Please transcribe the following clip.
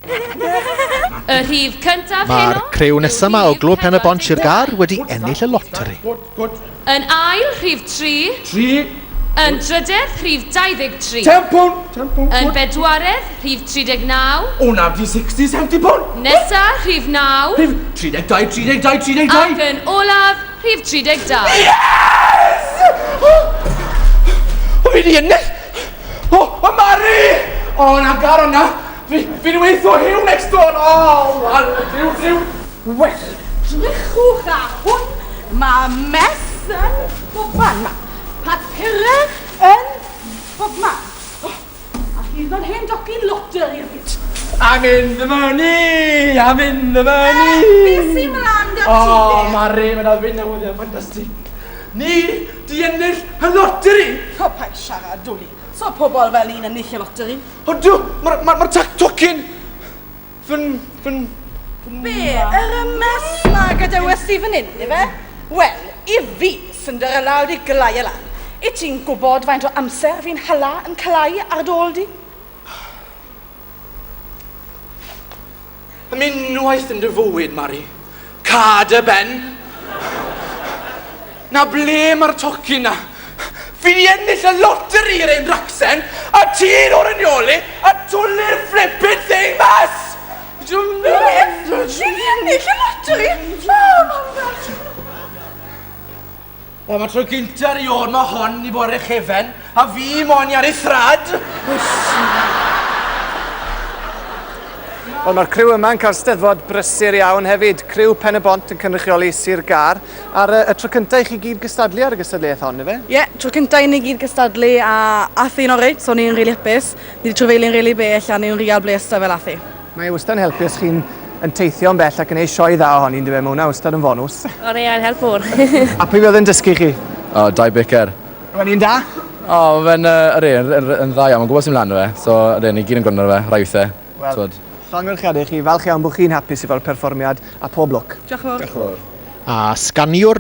Y rhif cyntaf heno... Mae'r criw nesaf yma o Glwb Pen y Bont i'r Gar wedi ennill y loteri. Yn ail, rhif 3. 3. Yn drydedd, rhif 23. 10 pwn. Yn bedwaredd, rhif 39. Hwna di 60, 70 pwn. Nesa, rhif 9. Rhif 32, 32, 32. Ac yn olaf, rhif 32. Yes! O, fi di ennill. O, Mari! O, na gar o'na. Fi'n weithio hiw next door. O, wal, driw. Wel, drychwch a hwn. Mae mes yn bob man ma. Papurau yn bob man. A hyd o'n hen docyn loteri hefyd. I'm in the money! I'm in the money! Beth sy'n mlaen da ti? O, Mari, mae'n fi'n newyddion ffantastig. Ni di ennill y loteri. O, pa i siarad dwli. So pobl fel un yn ennill y loteri. O, dw, mae'r tocyn. Fyn... Be, yr ymys na gadewes i fan hyn, ife? Wel, i fi sy'n dyr y lawd i glau y lan. I ti'n gwybod faint o amser fi'n hala yn calau ar dôl di? Am unwaith yn dy fywyd, Mari. Cad y ben. Na ble mae'r tocyn na. Fi di ennill y loteri i'r ein racsen, a ti'n o'r ynnioli, a twli'r flippin thing mas! Ti'n ennill y loteri? Mae tro gynta'r i o'r mae hon i bore chefen, a fi mo'n i ar ei thrad. Wel, mae'r criw yma'n cael steddfod brysur iawn hefyd. Criw Pen y Bont yn cynrychioli Sir Gar. A'r tro cyntaf i chi gyd gystadlu ar y gystadleuaeth hon, efe? Ie, tro cyntaf i ni gyd gystadlu a athu yn orau, so ni'n rili hapus. Ni wedi trofeilu'n rili bell a ni'n real blesta fel athu. Mae wastad yn helpu os chi'n teithio yn bell ac yn ei sioe dda ohoni, yndyfe? Mae hwnna wastad yn bonws. O, ne, yn help o'r. A pwy oedd yn dysgu chi? O, Dai Baker. Rwy'n un da? O, fe'n yn dda iawn, mae'n gwybod sy'n mlaen o fe, so ni gyd yn gwrando fe, rai weithiau. Wel, llongyfarchiadau chi, falch iawn bod chi'n hapus efo'r perfformiad a pob lwc. Diolch yn fawr. A sganiwr